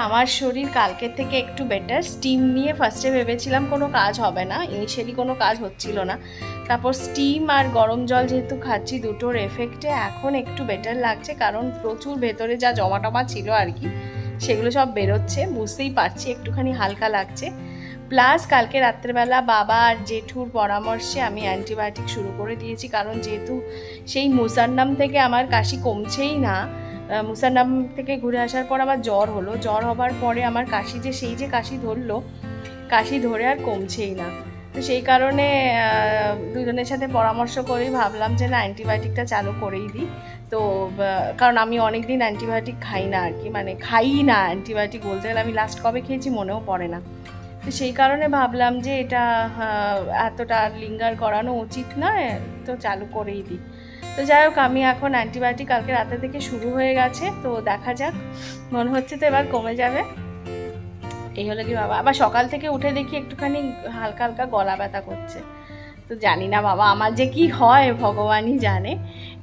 আমার শরীর কালকের থেকে একটু বেটার। স্টিম নিয়ে ফার্স্টে ভেবেছিলাম কোনো কাজ হবে না, ইনিশিয়ালি কোনো কাজ হচ্ছিল না, তারপর স্টিম আর গরম জল যেহেতু খাচ্ছি দুটোর এফেক্টে এখন একটু বেটার লাগছে, কারণ প্রচুর ভেতরে যা জমা ছিল আর কি সেগুলো সব বেরোচ্ছে, বুঝতেই পারছি একটুখানি হালকা লাগছে। প্লাস কালকে রাত্রেবেলা বাবা আর জেঠুর পরামর্শে আমি অ্যান্টিবায়োটিক শুরু করে দিয়েছি, কারণ যেহেতু সেই মুসান্নাম থেকে আমার কাশি কমছেই না, মুসান্নাম থেকে ঘুরে আসার পর আমার জ্বর হলো, জ্বর হবার পরে আমার কাশি যে কাশি ধরলো, কাশি ধরে আর কমছেই না। তো সেই কারণে দুজনের সাথে পরামর্শ করেই ভাবলাম যে না অ্যান্টিবায়োটিকটা চালু করেই দিই। তো কারণ আমি অনেক দিন অ্যান্টিবায়োটিক খাই না আর কি, মানে খাই না অ্যান্টিবায়োটিক বলতে গেলে, আমি লাস্ট কবে খেয়েছি মনেও পড়ে না। তো সেই কারণে ভাবলাম যে এটা এতটা লিঙ্গার করানো উচিত নয়, তো চালু করেই দিই। তো যাই হোক, আমি এখন অ্যান্টিবায়োটিক কালকে রাতে থেকে শুরু হয়ে গেছে, তো দেখা যাক, মনে হচ্ছে তো এবার কমে যাবে। এই হলো কি বাবা, আবার সকাল থেকে উঠে দেখি একটুখানি হালকা হালকা গলা ব্যথা করছে, তো জানি না বাবা আমার যে কি হয় ভগবানই জানে।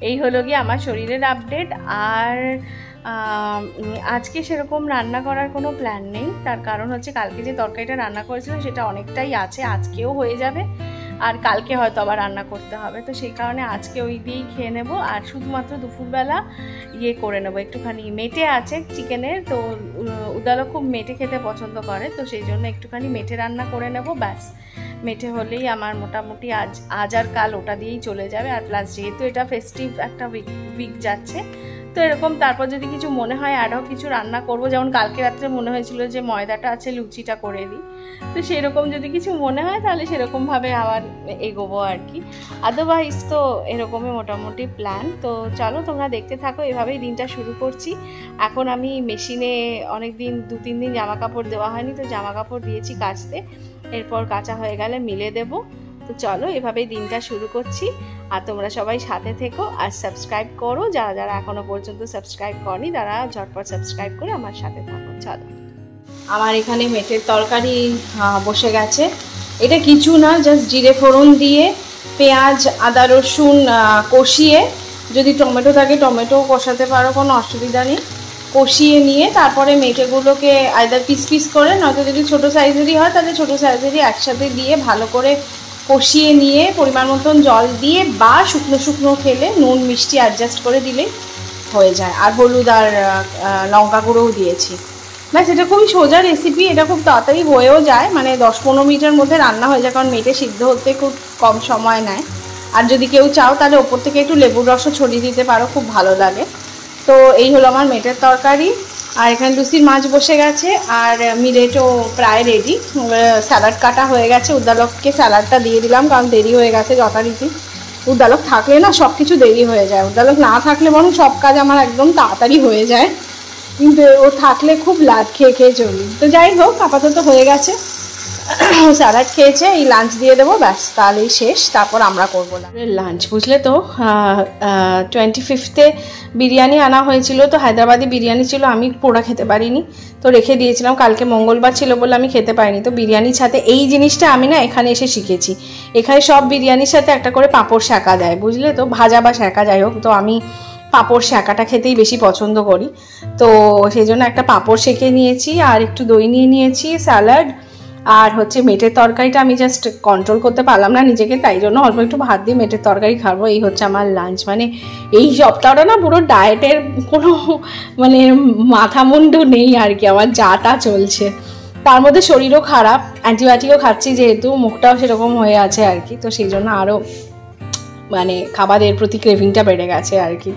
এই হলো কি আমার শরীরের আপডেট। আর আজকে সেরকম রান্না করার কোনো প্ল্যান নেই, তার কারণ হচ্ছে কালকে যে তরকারিটা রান্না করেছিলাম সেটা অনেকটাই আছে, আজকেও হয়ে যাবে, আর কালকে হয়তো আবার রান্না করতে হবে, তো সেই কারণে আজকে ওই দিয়েই খেয়ে নেব। আর শুধুমাত্র দুপুরবেলা করে নেবো, একটুখানি মেটে আছে চিকেনের, তো উদালক খুব মেটে খেতে পছন্দ করে, তো সেই জন্য একটুখানি মেটে রান্না করে নেব, ব্যাস। মেটে হলেই আমার মোটামুটি আজ আর কাল ওটা দিয়েই চলে যাবে। আর প্লাস যেহেতু এটা ফেস্টিভ একটা উইক যাচ্ছে, তো এরকম তারপর যদি কিছু মনে হয় আরও কিছু রান্না করব, যেমন কালকে রাত্রে মনে হয়েছিল যে ময়দাটা আছে লুচিটা করে দিই, তো সেরকম যদি কিছু মনে হয় তাহলে সেরকমভাবে আবার এগোবো আর কি। আদারওয়াইজ তো এরকমই মোটামুটি প্ল্যান। তো চলো তোমরা দেখতে থাকো, এভাবেই দিনটা শুরু করছি। এখন আমি মেশিনে অনেক দিন 2-3 দিন জামা কাপড় দেওয়া হয়নি, তো জামা কাপড় দিয়েছি কাচতে, এরপর কাচা হয়ে গেলে মিলে দেবো। তো চলো এভাবেই দিনটা শুরু করছি, আর তোমরা সবাই সাথে থেকো আর সাবস্ক্রাইব করো, যারা যারা এখনো পর্যন্ত সাবস্ক্রাইব করনি তারা ঝটপট সাবস্ক্রাইব করে আমার সাথে থাকো। চলো, আমার এখানে মেটের তরকারি বসে গেছে। এটা কিছু না, জাস্ট জিরে ফোড়ন দিয়ে পেঁয়াজ আদা রসুন কষিয়ে, যদি টমেটো থাকে টমেটোও কষাতে পারো, কোনো অসুবিধা নেই, কষিয়ে নিয়ে তারপরে মেটেগুলোকে আইদার পিস পিস করে, নয়তো যদি ছোটো সাইজেরই হয় তাহলে ছোটো সাইজেরই একসাথে দিয়ে ভালো করে কষিয়ে নিয়ে পরিমাণ মতন জল দিয়ে, বা শুকনো শুকনো খেলে নুন মিষ্টি অ্যাডজাস্ট করে দিলেই হয়ে যায়। আর হলুদ আর লঙ্কা গুঁড়োও দিয়েছি, ব্যাস। এটা খুবই সোজা রেসিপি, এটা খুব তাড়াতাড়ি হয়েও যায়, মানে 10-15 মিনিটের মধ্যে রান্না হয়ে যায়, কারণ মেটে সিদ্ধ হতে খুব কম সময় নেয়। আর যদি কেউ চাও তাহলে ওপর থেকে একটু লেবুর রসও ছড়িয়ে দিতে পারো, খুব ভালো লাগে। তো এই হলো আমার মেটের তরকারি। আর এখানে লুচির মাছ বসে গেছে, আর মিলেটও প্রায় রেডি, স্যালাড কাটা হয়ে গেছে। উদ্দালককে স্যালাডটা দিয়ে দিলাম, কারণ দেরি হয়ে গেছে যথারীতি। উদ্দালক থাকলে না সব কিছু দেরি হয়ে যায়, উদ্দালক না থাকলে বরং সব কাজ আমার একদম তাড়াতাড়ি হয়ে যায়, কিন্তু ও থাকলে খুব লাড খেয়ে খেয়ে চলি। তো যাই হোক, আপাতত হয়ে গেছে, স্যালাড খেয়েছে, এই লাঞ্চ দিয়ে দেবো, ব্যাস তাহলেই শেষ, তারপর আমরা করবো লাঞ্চ। বুঝলে তো 25th বিরিয়ানি আনা হয়েছিল, তো হায়দ্রাবাদি বিরিয়ানি ছিল, আমি পোড়া খেতে পারিনি, তো রেখে দিয়েছিলাম, কালকে মঙ্গলবার ছিল বলে আমি খেতে পারিনি। তো বিরিয়ানির সাথে এই জিনিসটা আমি না এখানে এসে শিখেছি, এখানে সব বিরিয়ানির সাথে একটা করে পাঁপড় শাঁকা দেয়, বুঝলে তো, ভাজা বা শাঁকা যাই হোক, তো আমি পাঁপড় শাঁকাটা খেতেই বেশি পছন্দ করি, তো সেই জন্য একটা পাঁপড় সেঁকে নিয়েছি, আর একটু দই নিয়ে নিয়েছি, স্যালাড, আর হচ্ছে মেটের তরকারিটা আমি জাস্ট কন্ট্রোল করতে পারলাম না নিজেকে, তাই জন্য অল্প একটু ভাত দিয়ে মেটের তরকারি খাবো। এই হচ্ছে আমার লাঞ্চ, মানে এই সপ্তাহটা না পুরো ডায়েটের কোনো মানে মাথা মুন্ডু নেই আর কি, আমার যা তা চলছে, তার মধ্যে শরীরও খারাপ, অ্যান্টিবায়োটিকও খাচ্ছি যেহেতু, মুখটাও সেরকম হয়ে আছে আর কি, তো সেই জন্য আরও মানে খাবারের প্রতি ক্রেভিংটা বেড়ে গেছে আর কি।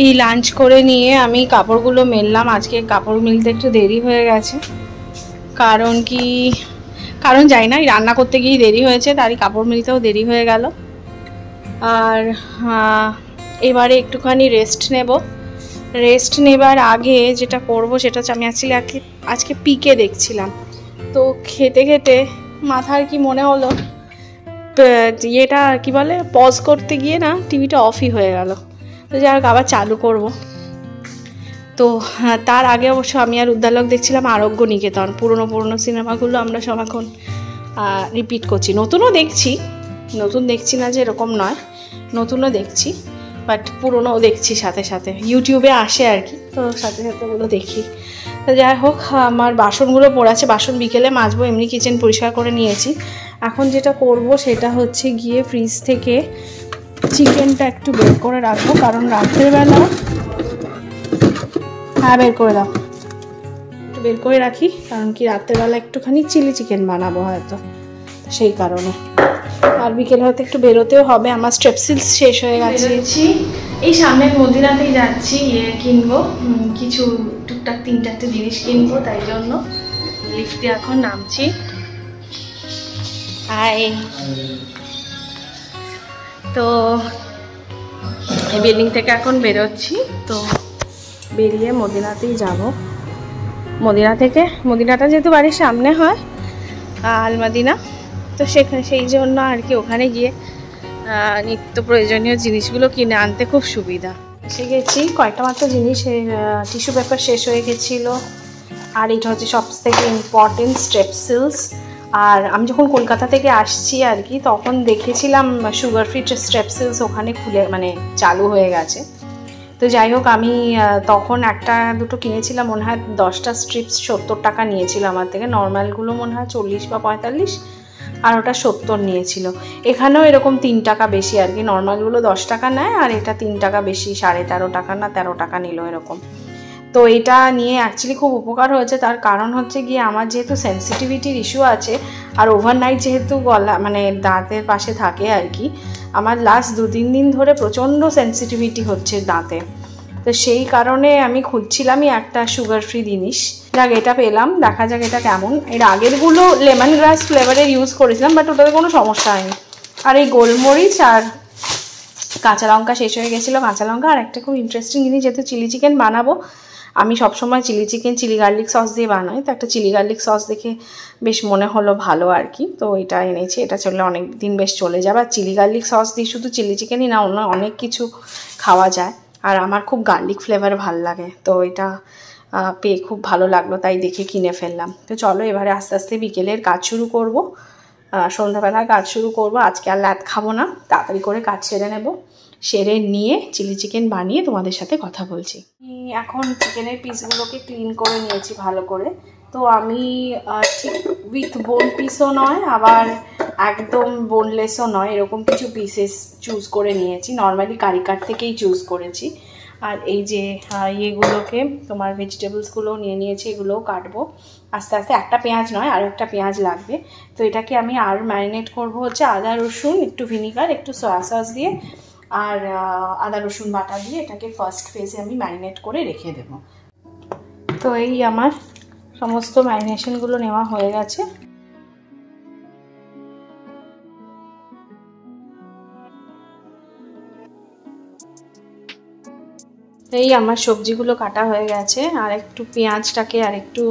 এই লাঞ্চ করে নিয়ে আমি কাপড়গুলো মেললাম, আজকে কাপড় মিলতে একটু দেরি হয়ে গেছে, কারণ যাই না, রান্না করতে গিয়ে দেরি হয়েছে, তারই কাপড় মিলতেও দেরি হয়ে গেল। আর এবারে একটুখানি রেস্ট নেবার আগে যেটা করব সেটা হচ্ছে, আমি আজকে পিকে দেখছিলাম, তো খেতে খেতে মাথার কি মনে হলো, ইয়েটা কি বলে, পজ করতে গিয়ে না টিভিটা অফই হয়ে গেল, তো যাই হোক আবার চালু করব। তো তার আগে অবশ্য আমি আর উদ্দালক দেখছিলাম আরোগ্য নিকেতন, পুরনো সিনেমাগুলো আমরা সব এখন রিপিট করছি, নতুন দেখছি না যে এরকম নয়, নতুনও দেখছি, বাট পুরোনোও দেখছি সাথে সাথে, ইউটিউবে আসে আর কি, তো সাথে সাথে ওগুলো দেখি। তো যাই হোক, আমার বাসনগুলো পড়ে আছে, বাসন বিকেলে মাজবো, এমনি কিচেন পরিষ্কার করে নিয়েছি। এখন যেটা করব সেটা হচ্ছে গিয়ে ফ্রিজ থেকে চিকেনটা একটু বের করে রাখবো, কারণ রাতের বেলা, হ্যাঁ বের করে দাও, একটু বের করে রাখি, কারণ কি রাতের বেলা একটুখানি চিলি চিকেন বানাবো হয়তো, সেই কারণে। আর বিকেলে হয়তো একটু বেরোতেও হবে, আমার স্ট্রেপসিলস শেষ হয়ে গেছে। এই সামনের মদিনাতেই যাচ্ছি, কিনবো কিছু টুকটাক 3-4টে জিনিস কিনবো, তাই জন্য লিফটে এখন নামছি। তো এই বিল্ডিং থেকে এখন বেরোচ্ছি, তো বেরিয়ে মদিনাতেই যাব। মদিনা থেকে, মদিনাটা যেহেতু বাড়ির সামনে হয়, আলমাদিনা, তো সেখানে সেই জন্য আর কি ওখানে গিয়ে নিত্য প্রয়োজনীয় জিনিসগুলো কিনে আনতে খুব সুবিধা। এসে গেছি, কয়েকটা মাত্র জিনিসের টিস্যু পেপার শেষ হয়ে গেছিলো, আর এটা হচ্ছে সবথেকে ইম্পর্টেন্ট স্ট্রেপসিলস। আর আমি যখন কলকাতা থেকে আসছি আর কি, তখন দেখেছিলাম সুগার ফ্রি স্ট্রেপসিলস ওখানে খুলে মানে চালু হয়ে গেছে। তো যাই হোক, আমি তখন 1-2টো কিনেছিলাম, মনে হয় 10টা স্ট্রিপস 70 টাকা নিয়েছিল আমার থেকে, নর্মালগুলো মনে হয় 40 বা 45, আর ওটা 70 নিয়েছিল। এখানেও এরকম 3 টাকা বেশি আর কি, নর্মালগুলো 10 টাকা নেয়, আর এটা 3 টাকা বেশি, 13.5 টাকা না 13 টাকা নিল এরকম। তো এটা নিয়ে অ্যাকচুয়ালি খুব উপকার হয়েছে, তার কারণ হচ্ছে গিয়ে আমার যেহেতু সেন্সিটিভিটির ইস্যু আছে, আর ওভারনাইট যেহেতু গলা মানে দাঁতের পাশে থাকে আর কি, আমার লাস্ট 2-3 দিন ধরে প্রচণ্ড সেন্সিটিভিটি হচ্ছে দাঁতে। তো সেই কারণে আমি খুঁজছিলামই একটা সুগার ফ্রি জিনিস। যাক, এটা পেলাম, দেখা যাক এটা কেমন। এর আগেরগুলো লেমন গ্রাস ফ্লেভারের ইউজ করেছিলাম, বাট ওটাতে কোনো সমস্যা হয়নি। আর এই গোলমরিচ আর কাঁচা লঙ্কা শেষ হয়ে গেছিলো, কাঁচা লঙ্কা। আর একটা খুব ইন্টারেস্টিং জিনিস, যেহেতু চিলি চিকেন বানাবো, আমি সবসময় chilli chicken chilli garlic sauce দিয়ে বানাই, তো একটা চিলি গার্লিক সস দেখে বেশ মনে হলো ভালো আর কি, তো এটা এনেছি। এটা চললে অনেক দিন বেশ চলে যাবে। আর চিলি গার্লিক সস দিয়ে শুধু চিলি চিকেনই না, অন্য অনেক কিছু খাওয়া যায়, আর আমার খুব গার্লিক ফ্লেভার ভাল লাগে, তো এটা পেয়ে খুব ভালো লাগলো, তাই দেখে কিনে ফেললাম। তো চলো এবারে আস্তে আস্তে বিকেলের কাজ শুরু করব, সন্ধ্যাবেলায় কাজ শুরু করব। আজকে আর রাত খাবো না, তাড়াতাড়ি করে কাজ সেরে নেব, সেরে নিয়ে চিলি চিকেন বানিয়ে তোমাদের সাথে কথা বলছি। এখন চিকেনের পিসগুলোকে ক্লিন করে নিয়েছি ভালো করে। তো আমি ঠিক উইথ বোন পিসও নয়, আবার একদম বোনলেসও নয়, এরকম কিছু পিসেস চুজ করে নিয়েছি। নর্মালি কারিকাট থেকেই চুজ করেছি। আর এই যে ইয়েগুলোকে, তোমার ভেজিটেবলসগুলো নিয়ে নিয়েছি, এগুলোও কাটবো আস্তে আস্তে। একটা পেঁয়াজ নয়, আরও একটা পেঁয়াজ লাগবে। তো এটাকে আমি আর ম্যারিনেট করব হচ্ছে আদা রসুন, একটু ভিনিগার, একটু সয়া সস দিয়ে, আর আদা রসুন বাটা দিয়ে এটাকে ফার্স্ট ফেজে আমি ম্যারিনেট করে রেখে দেব। তো এই আমার সমস্ত ম্যারিনেশনগুলো নেওয়া হয়ে গেছে। এই আমার সবজিগুলো কাটা হয়ে গেছে, আর একটু পেঁয়াজটাকে আর একটু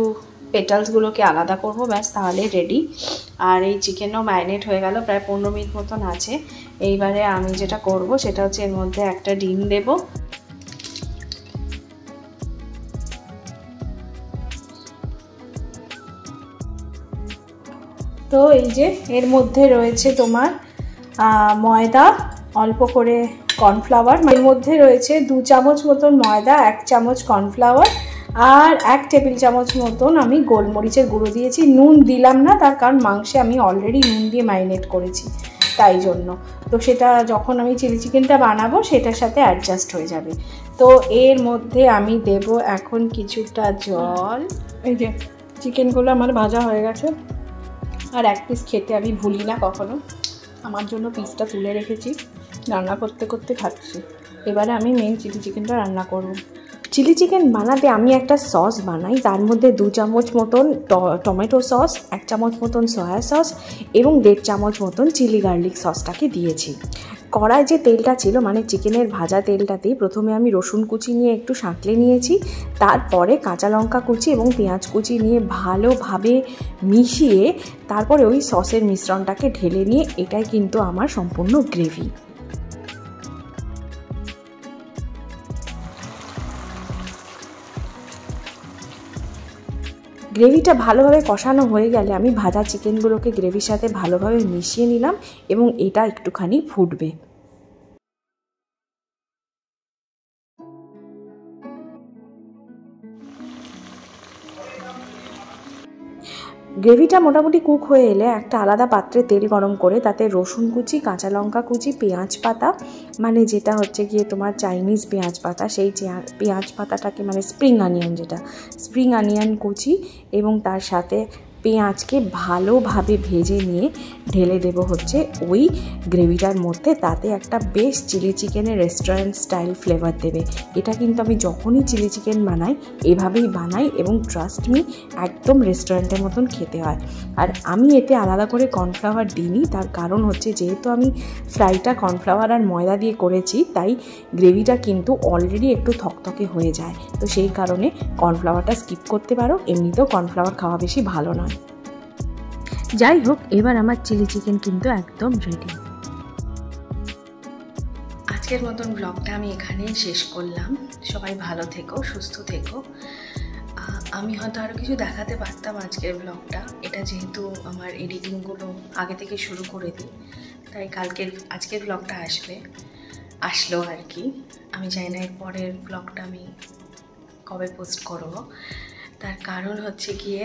পেটালসগুলোকে আলাদা করব, ব্যাস তাহলে রেডি। আর এই চিকেনও ম্যারিনেট হয়ে গেল, প্রায় 15 মিনিট মতন আছে। এইবারে আমি যেটা করব সেটা হচ্ছে এর মধ্যে একটা ডিম দেব। তো এই যে এর মধ্যে রয়েছে তোমার ময়দা, অল্প করে কর্নফ্লাওয়ার, এর মধ্যে রয়েছে 2 চামচ মতন ময়দা, 1 চামচ কর্নফ্লাওয়ার, আর 1 টেবিল চামচ মতন আমি গোলমরিচের গুঁড়ো দিয়েছি। নুন দিলাম না, তার কারণ মাংসে আমি অলরেডি নুন দিয়ে ম্যারিনেট করেছি, তাই জন্য। তো সেটা যখন আমি চিলি চিকেনটা বানাবো সেটার সাথে অ্যাডজাস্ট হয়ে যাবে। তো এর মধ্যে আমি দেব এখন কিছুটা জল। এই যে চিকেনগুলো আমার ভাজা হয়ে গেছে, আর 1 পিস খেতে আমি ভুলি না কখনো, আমার জন্য পিসটা তুলে রেখেছি, রান্না করতে করতে খাচ্ছি। এবারে আমি মেন চিলি চিকেনটা রান্না করব। চিলি চিকেন বানাতে আমি একটা সস বানাই, তার মধ্যে 2 চামচ মতন টমেটো সস, 1 চামচ মতন সয়া সস এবং 1.5 চামচ মতন চিলি গার্লিক সসটাকে দিয়েছি। কড়ায় যে তেলটা ছিল, মানে চিকেনের ভাজা তেলটাতেই প্রথমে আমি রসুন কুচি নিয়ে একটু সাঁতলে নিয়েছি, তারপরে কাঁচা লঙ্কা কুচি এবং পেঁয়াজ কুচি নিয়ে ভালোভাবে মিশিয়ে তারপরে ওই সসের মিশ্রণটাকে ঢেলে নিয়ে, এটাই কিন্তু আমার সম্পূর্ণ গ্রেভি। গ্রেভিটা ভালোভাবে কষানো হয়ে গেলে আমি ভাজা চিকেনগুলোকে গ্রেভির সাথে ভালোভাবে মিশিয়ে নিলাম এবং এটা একটুখানি ফুটবে। গ্রেভিটা মোটামুটি কুক হয়ে এলে একটা আলাদা পাত্রে তেল গরম করে তাতে রসুন কুচি, কাঁচা লঙ্কা কুচি, পেঁয়াজ পাতা, মানে যেটা হচ্ছে গিয়ে তোমার চাইনিজ পেঁয়াজ পাতা, সেই পেঁয়াজ পাতাটাকে মানে স্প্রিং অনিয়ন, যেটা স্প্রিং অনিয়ন কুচি, এবং তার সাথে পেঁয়াজকে ভালোভাবে ভেজে নিয়ে ঢেলে দেব হচ্ছে ওই গ্রেভিটার মধ্যে। তাতে একটা বেশ চিলি চিকেনের রেস্টুরেন্ট স্টাইল ফ্লেভার দেবে। এটা কিন্তু আমি যখনই চিলি চিকেন বানাই এভাবেই বানাই, এবং ট্রাস্ট মি একদম রেস্টুরেন্টের মতন খেতে হয়। আর আমি এতে আলাদা করে কর্নফ্লাওয়ার দিইনি, তার কারণ হচ্ছে যেহেতু আমি ফ্রাইটা কর্নফ্লাওয়ার আর ময়দা দিয়ে করেছি, তাই গ্রেভিটা কিন্তু অলরেডি একটু থকথকে হয়ে যায়। তো সেই কারণে কর্নফ্লাওয়ারটা স্কিপ করতে পারো, এমনিতেও কর্নফ্লাওয়ার খাওয়া বেশি ভালো নয়। যাই হোক, এবার আমার চিলি চিকেন কিন্তু একদম রেডি। আজকের মতন ব্লগটা আমি এখানেই শেষ করলাম। সবাই ভালো থেকো, সুস্থ থেকো। আমি হয়তো আরও কিছু দেখাতে পারতাম আজকের ব্লগটা, এটা যেহেতু আমার এডিটিংগুলো আগে থেকে শুরু করে দিই, তাই আজকের ব্লগটা আসলো আর কি। আমি জানি না এর পরের ব্লগটা আমি কবে পোস্ট করব। তার কারণ হচ্ছে গিয়ে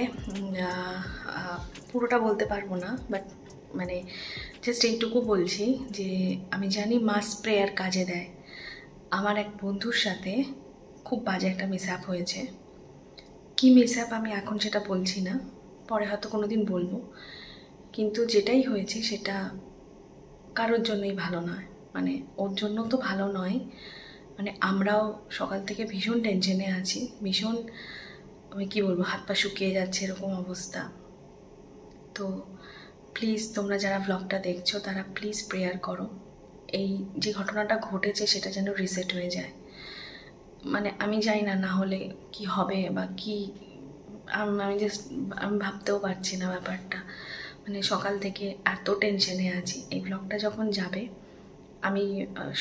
পুরোটা বলতে পারবো না, বাট মানে জাস্ট এইটুকু বলছি যে আমি জানি মাস প্রেয়ার কাজে দেয়। আমার এক বন্ধুর সাথে খুব বাজে একটা মিসহ্যাপ হয়েছে। কী মিসহ্যাপ আমি এখন সেটা বলছি না, পরে হয়তো কোনো দিন বলবো। কিন্তু যেটাই হয়েছে সেটা কারোর জন্যই ভালো নয়, মানে ওর জন্য তো ভালো নয়, মানে আমরাও সকাল থেকে ভীষণ টেনশনে আছি, ভীষণ আমি কী বলবো, হাত পা শুকিয়ে যাচ্ছে এরকম অবস্থা। তো প্লিজ তোমরা যারা ব্লগটা দেখছো তারা প্লিজ প্রেয়ার করো, এই যে ঘটনাটা ঘটেছে সেটা যেন রিসেট হয়ে যায়। মানে আমি জানি না হলে কি হবে বা কি, আমি ভাবতেও পারছি না ব্যাপারটা। মানে সকাল থেকে এত টেনশনে আছি। এই ব্লগটা যখন যাবে, আমি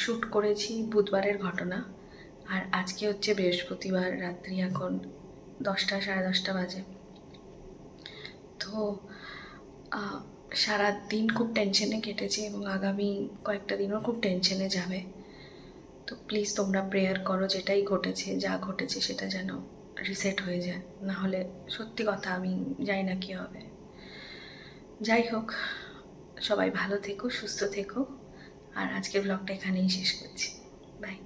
শ্যুট করেছি বুধবারের ঘটনা, আর আজকে হচ্ছে বৃহস্পতিবার রাত্রি, এখন 10টা সাড়ে 10টা বাজে। তো সারা দিন খুব টেনশনে কেটেছে এবং আগামী কয়েকটা দিনও খুব টেনশনে যাবে। তো প্লিজ তোমরা প্রেয়ার করো, যেটাই ঘটেছে, যা ঘটেছে সেটা যেন রিসেট হয়ে যায়, না হলে সত্যি কথা আমি জানি না কী হবে। যাই হোক, সবাই ভালো থেকো, সুস্থ থেকো, আর আজকের ব্লগটা এখানেই শেষ করছি। বাই।